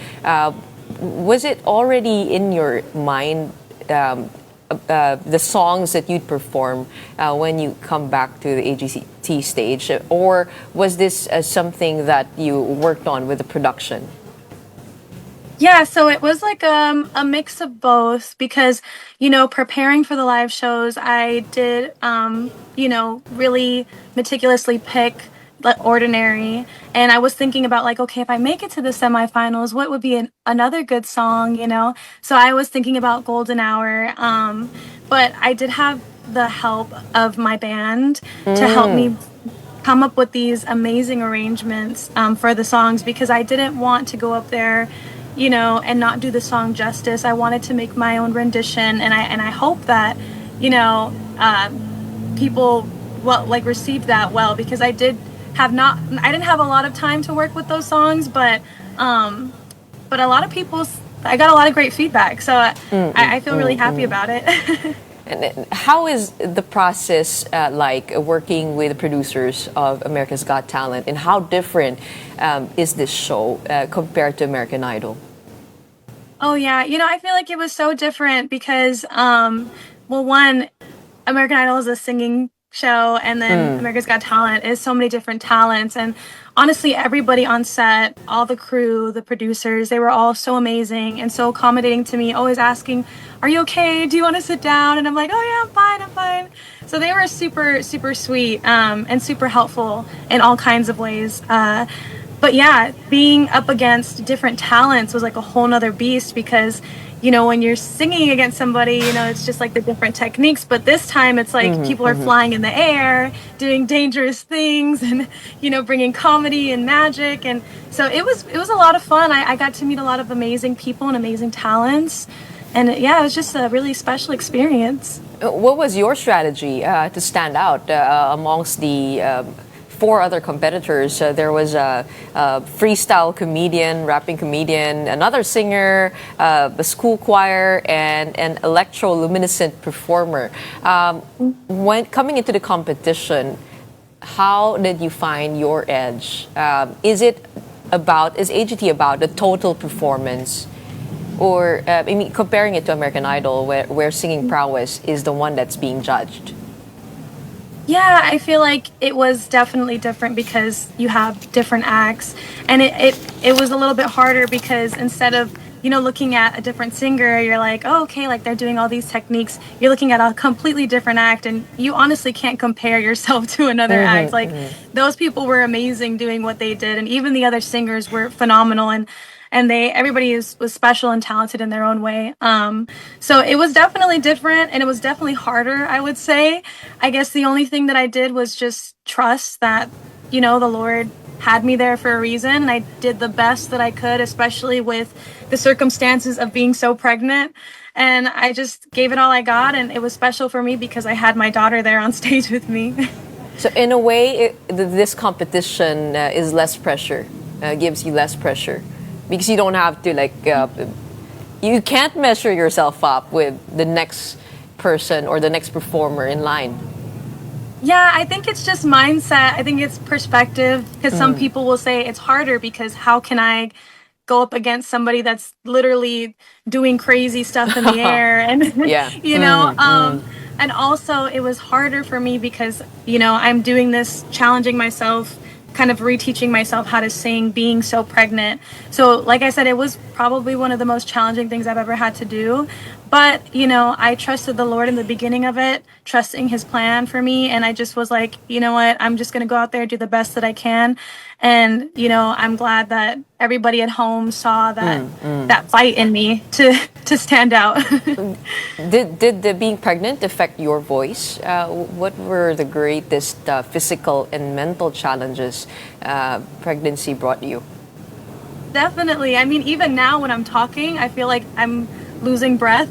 A: Was it already in your mind the songs that you'd perform when you come back to the AGT stage, or was this something that you worked on with the production?
O: Yeah, so it was like a mix of both because, preparing for the live shows, I did, really meticulously pick the Ordinary. And I was thinking about like, okay, if I make it to the semifinals, what would be another good song, So I was thinking about Golden Hour. But I did have the help of my band to help me come up with these amazing arrangements for the songs, because I didn't want to go up there and not do the song justice. I wanted to make my own rendition, and I hope that, people received that well, because I didn't have a lot of time to work with those songs, but a lot of I got a lot of great feedback, so I feel really happy about it.
A: And how is the process like working with the producers of America's Got Talent, and how different is this show compared to American Idol?
O: Oh yeah, I feel like it was so different because, one, American Idol is a singing show, and then America's Got Talent is so many different talents. And honestly, everybody on set, all the crew, the producers, they were all so amazing and so accommodating to me, always asking, "Are you okay? Do you want to sit down?" And I'm like, "Oh yeah, I'm fine." So they were super, super sweet and super helpful in all kinds of ways. But yeah, being up against different talents was like a whole nother beast, because when you're singing against somebody, it's just like the different techniques. But this time it's like people are flying in the air, doing dangerous things, and, bringing comedy and magic. And so it was a lot of fun. I got to meet a lot of amazing people and amazing talents. And yeah, it was just a really special experience.
A: What was your strategy to stand out amongst the 4 other competitors? There was a freestyle comedian, rapping comedian, another singer, the school choir, and an electroluminescent performer. When coming into the competition, how did you find your edge? Is AGT about the total performance? Or, comparing it to American Idol, where singing prowess is the one that's being judged?
O: Yeah, I feel like it was definitely different because you have different acts, and it was a little bit harder because instead of looking at a different singer, you're like, oh, okay, like they're doing all these techniques. You're looking at a completely different act, and you honestly can't compare yourself to another act. Like those people were amazing doing what they did, and even the other singers were phenomenal, and everybody was special and talented in their own way. So it was definitely different, and it was definitely harder, I would say. I guess the only thing that I did was just trust that, the Lord had me there for a reason, and I did the best that I could, especially with the circumstances of being so pregnant. And I just gave it all I got, and it was special for me because I had my daughter there on stage with me.
A: So in a way, this competition is less pressure, gives you less pressure. Because you don't have to you can't measure yourself up with the next person or the next performer in line.
O: Yeah, I think it's just mindset. I think it's perspective, because some people will say it's harder because how can I go up against somebody that's literally doing crazy stuff in the air and and also it was harder for me because I'm doing this, challenging myself, kind of reteaching myself how to sing, being so pregnant. So like I said, it was probably one of the most challenging things I've ever had to do. But, I trusted the Lord in the beginning of it, trusting his plan for me. And I just was like, you know what, I'm just going to go out there, do the best that I can. And, I'm glad that everybody at home saw that fight in me to stand out.
A: Did the being pregnant affect your voice? What were the greatest physical and mental challenges pregnancy brought you?
O: Definitely. I mean, even now when I'm talking, I feel like I'm losing breath.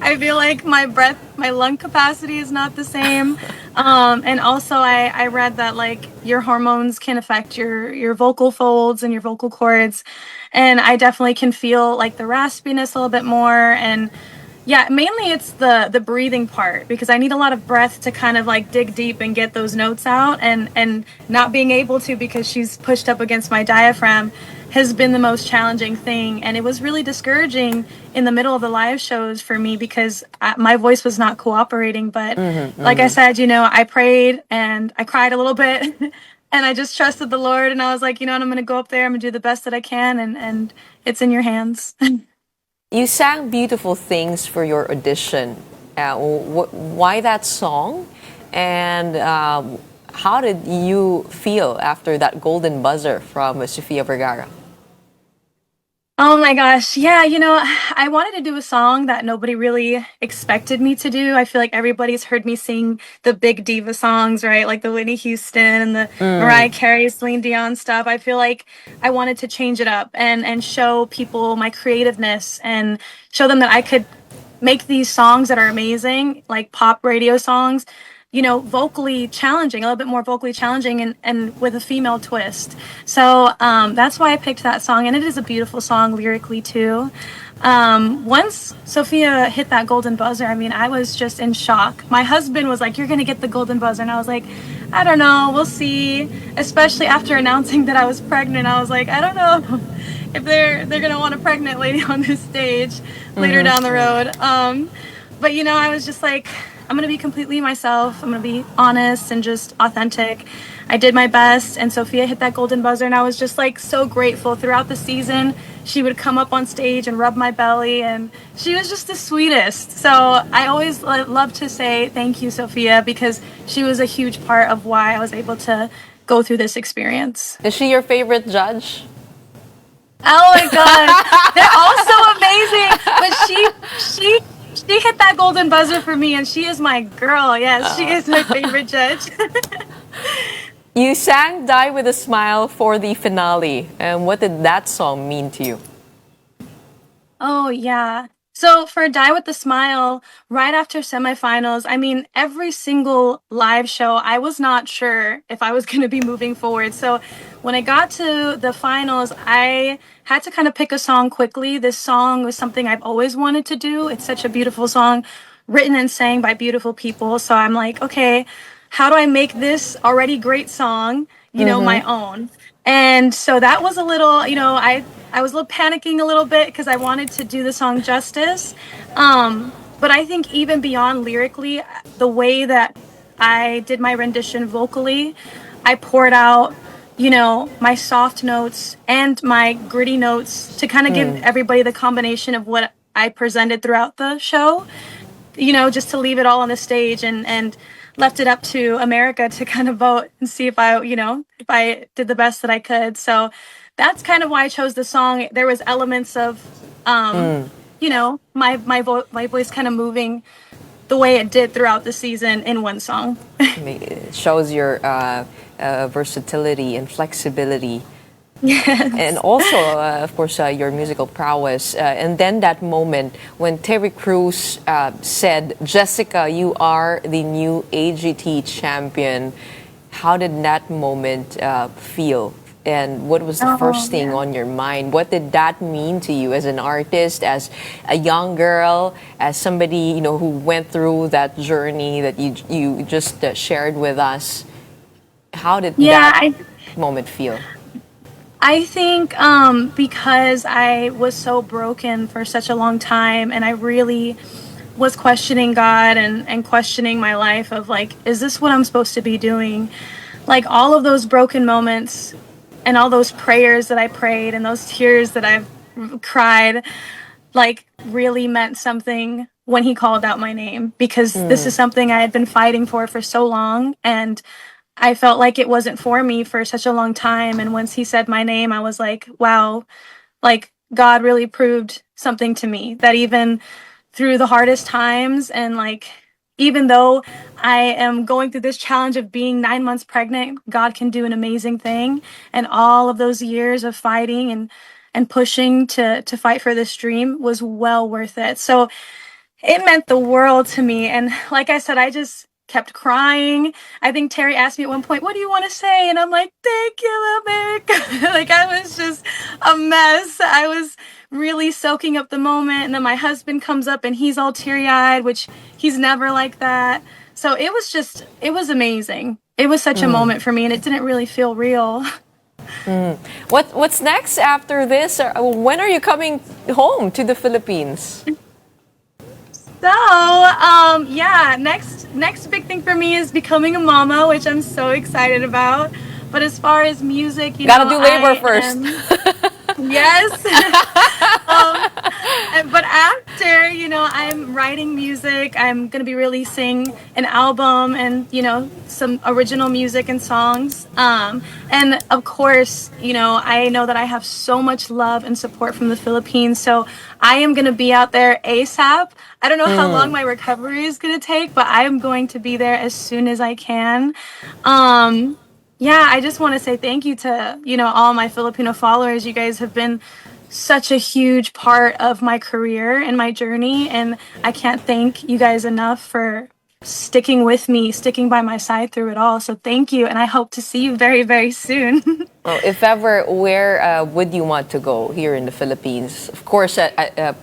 O: I feel like my lung capacity is not the same. And also I read that like your hormones can affect your vocal folds and your vocal cords. And I definitely can feel like the raspiness a little bit more. And yeah, mainly it's the breathing part, because I need a lot of breath to kind of like dig deep and get those notes out, and not being able to because she's pushed up against my diaphragm has been the most challenging thing. And it was really discouraging in the middle of the live shows for me because my voice was not cooperating. But like I said, I prayed and I cried a little bit and I just trusted the Lord, and I was like, I'm going to go up there, I'm going to do the best that I can, and it's in your hands.
A: You sang Beautiful Things for your audition. Why that song? And how did you feel after that golden buzzer from Sofia Vergara?
O: Oh my gosh. Yeah, I wanted to do a song that nobody really expected me to do. I feel like everybody's heard me sing the big diva songs, right? Like the Whitney Houston and the Mariah Carey, Celine Dion stuff. I feel like I wanted to change it up and show people my creativeness and show them that I could make these songs that are amazing, like pop radio songs, vocally challenging, a little bit more vocally challenging, and with a female twist. So that's why I picked that song, and it is a beautiful song lyrically too. Once Sophia hit that golden buzzer, I was just in shock. My husband was like, "You're gonna get the golden buzzer," and I was like, "I don't know, we'll see." Especially after announcing that I was pregnant, I was like, "I don't know if they're gonna want a pregnant lady on this stage later down the road." But I was just like, I'm going to be completely myself. I'm going to be honest and just authentic. I did my best, and Sophia hit that golden buzzer, and I was just like so grateful. Throughout the season, she would come up on stage and rub my belly, and she was just the sweetest. So I always love to say thank you, Sophia, because she was a huge part of why I was able to go through this experience.
A: Is she your favorite judge?
O: Oh my God, they're all so amazing. But she hit that golden buzzer for me, and she is my girl. Yes, she is my favorite judge.
A: You sang Die With a Smile for the finale. And what did that song mean to you?
O: Oh, yeah. So for Die With a Smile, right after semifinals, every single live show, I was not sure if I was going to be moving forward. So when I got to the finals, I had to kind of pick a song quickly. This song was something I've always wanted to do. It's such a beautiful song, written and sang by beautiful people. So I'm like, okay, how do I make this already great song, my own? And so that was a little, I was a little panicking a little bit because I wanted to do the song justice. But I think even beyond lyrically, the way that I did my rendition vocally, I poured out, my soft notes and my gritty notes to kind of give everybody the combination of what I presented throughout the show, just to leave it all on the stage, and left it up to America to kind of vote and see if I did the best that I could. So that's kind of why I chose the song. There was elements of, my voice kind of moving the way it did throughout the season in one song.
A: It shows your versatility and flexibility.
O: Yes.
A: And also, of course, your musical prowess. And then that moment when Terry Crews said, "Jessica, you are the new AGT champion." How did that moment feel? And what was the first thing on your mind? What did that mean to you as an artist, as a young girl, as somebody who went through that journey that you just shared with us? How did that moment feel?
O: I think because I was so broken for such a long time, and I really was questioning God and questioning my life of like, is this what I'm supposed to be doing? Like all of those broken moments and all those prayers that I prayed and those tears that I've cried, like really meant something when he called out my name, because this is something I had been fighting for so long, and I felt like it wasn't for me for such a long time. And once he said my name, I was like, wow, like God really proved something to me, that even through the hardest times, and like, even though I am going through this challenge of being 9 months pregnant, God can do an amazing thing. And all of those years of fighting and pushing to fight for this dream was well worth it. So it meant the world to me. And like I said, I just kept crying. I think Terry asked me at one point, "What do you want to say?" And I'm like, "Thank you, America." Like I was just a mess. I was really soaking up the moment. And then my husband comes up and he's all teary-eyed, which he's never like that. So it was amazing. It was such a moment for me, and it didn't really feel real.
A: What's next after this? When are you coming home to the Philippines?
O: So, next big thing for me is becoming a mama, which I'm so excited about. But as far as music,
A: gotta do labor first.
O: Yes. But after, I'm writing music. I'm going to be releasing an album and, some original music and songs. And of course, I know that I have so much love and support from the Philippines. So I am going to be out there ASAP. I don't know how long my recovery is going to take, but I am going to be there as soon as I can. I just want to say thank you to, all my Filipino followers. You guys have been such a huge part of my career and my journey, and I can't thank you guys enough for sticking with me, sticking by my side through it all. So thank you, and I hope to see you very, very soon.
A: Well, if ever, where would you want to go here in the Philippines? Of course, I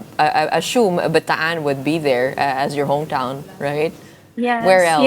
A: assume Bataan would be there as your hometown, right?
O: Yes.
A: Where else?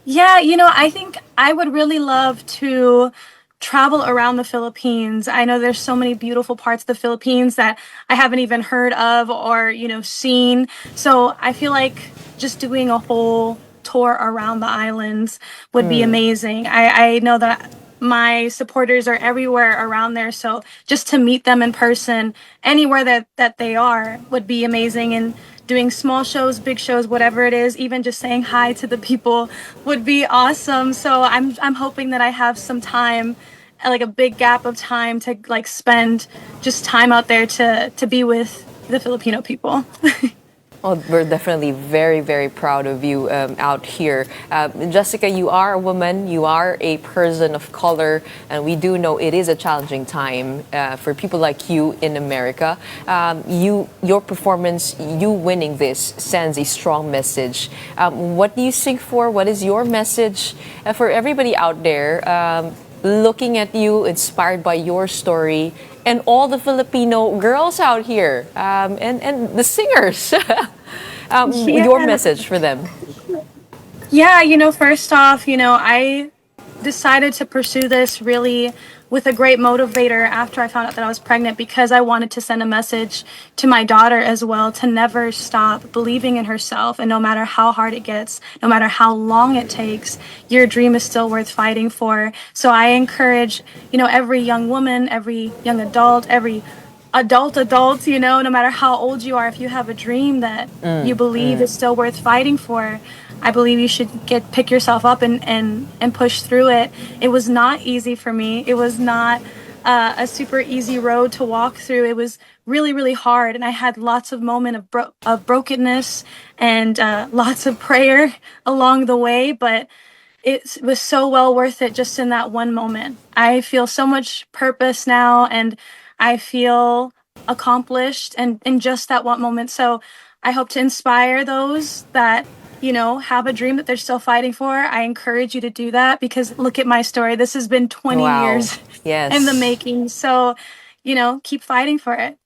O: Yeah, I think I would really love to travel around the Philippines. I know there's so many beautiful parts of the Philippines that I haven't even heard of or, seen. So I feel like just doing a whole tour around the islands would be amazing. I know that my supporters are everywhere around there. So just to meet them in person, anywhere that they are, would be amazing. And doing small shows, big shows, whatever it is, even just saying hi to the people would be awesome. So I'm hoping that I have some time, like a big gap of time to like spend just time out there to be with the Filipino people.
A: Well, we're definitely very, very proud of you out here. Jessica, you are a woman, you are a person of color, and we do know it is a challenging time for people like you in America. Your performance, you winning this, sends a strong message. What do you sing for? What is your message for everybody out there looking at you, inspired by your story, and all the Filipino girls out here, and the singers? Your message for them.
O: Yeah, first off, I decided to pursue this really with a great motivator after I found out that I was pregnant because I wanted to send a message to my daughter as well to never stop believing in herself. And no matter how hard it gets, no matter how long it takes, your dream is still worth fighting for. So I encourage, every young woman, every young adult, every adults, no matter how old you are, if you have a dream that you believe is still worth fighting for, I believe you should pick yourself up and push through it. It was not easy for me. It was not a super easy road to walk through. It was really, really hard, and I had lots of moments of brokenness and lots of prayer along the way, but it was so well worth it just in that one moment. I feel so much purpose now, and I feel accomplished and in just that one moment. So I hope to inspire those that have a dream that they're still fighting for. I encourage you to do that because look at my story. This has been 20 years
A: Yes.
O: in the making. So, keep fighting for it.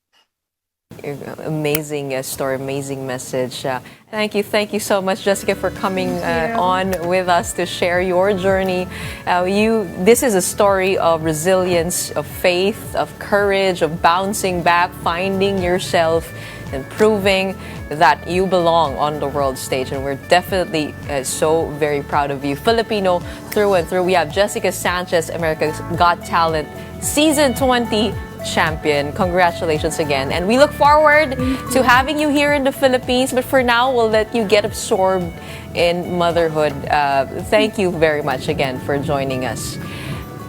A: Amazing story, amazing message. Thank you so much, Jessica, for coming on with us to share your journey. This is a story of resilience, of faith, of courage, of bouncing back, finding yourself, and proving that you belong on the world stage. And we're definitely so very proud of you. Filipino through and through. We have Jessica Sanchez, America's Got Talent Season 20 champion. Congratulations again. And we look forward to having you here in the Philippines. But for now, we'll let you get absorbed in motherhood. Thank you very much again for joining us.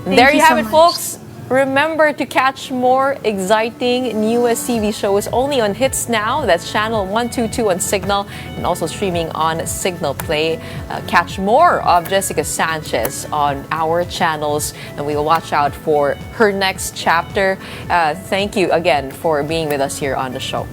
A: There you have it, folks. Remember to catch more exciting newest TV shows only on Hits Now. That's channel 122 on Signal and also streaming on Signal Play. Catch more of Jessica Sanchez on our channels, and we'll watch out for her next chapter. Thank you again for being with us here on the show.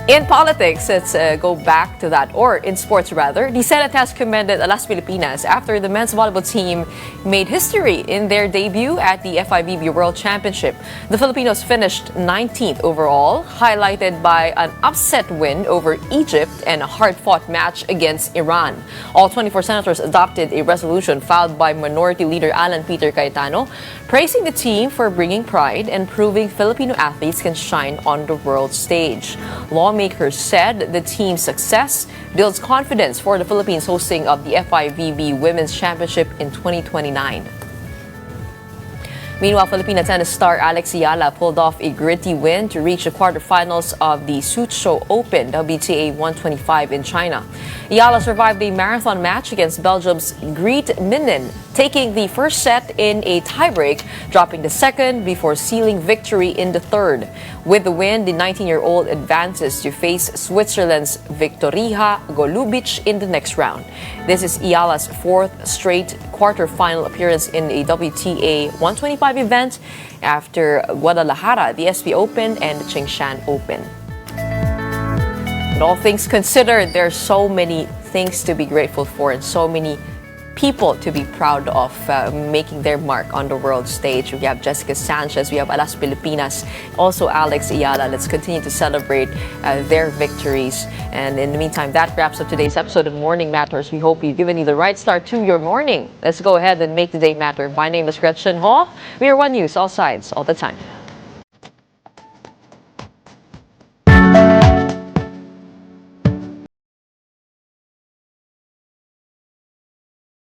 A: In politics, let's go back to that, or in sports rather. The Senate has commended Las Pilipinas after the men's volleyball team made history in their debut at the FIVB World Championship. The Filipinos finished 19th overall, highlighted by an upset win over Egypt and a hard-fought match against Iran. All 24 senators adopted a resolution filed by Minority Leader Alan Peter Cayetano, praising the team for bringing pride and proving Filipino athletes can shine on the world stage. Lawmakers said the team's success builds confidence for the Philippines hosting of the FIVB Women's Championship in 2029. Meanwhile, Filipina tennis star Alex Ayala pulled off a gritty win to reach the quarterfinals of the Suzhou Open WTA 125 in China. Ayala survived a marathon match against Belgium's Greet Minnen, taking the first set in a tiebreak, dropping the second before sealing victory in the third. With the win, the 19-year-old advances to face Switzerland's Viktorija Golubic in the next round. This is Ayala's fourth straight quarterfinal appearance in a WTA 125 event after Guadalajara, the SP Open, and the Qingshan Open. And all things considered, there are so many things to be grateful for and so many people to be proud of making their mark on the world stage. We have Jessica Sanchez, we have Las Pilipinas, also Alex Ayala. Let's continue to celebrate their victories. And in the meantime, that wraps up today's episode of Morning Matters. We hope you've given you the right start to your morning. Let's go ahead and make the day matter. My name is Gretchen Ho. We are One News, all sides, all the time.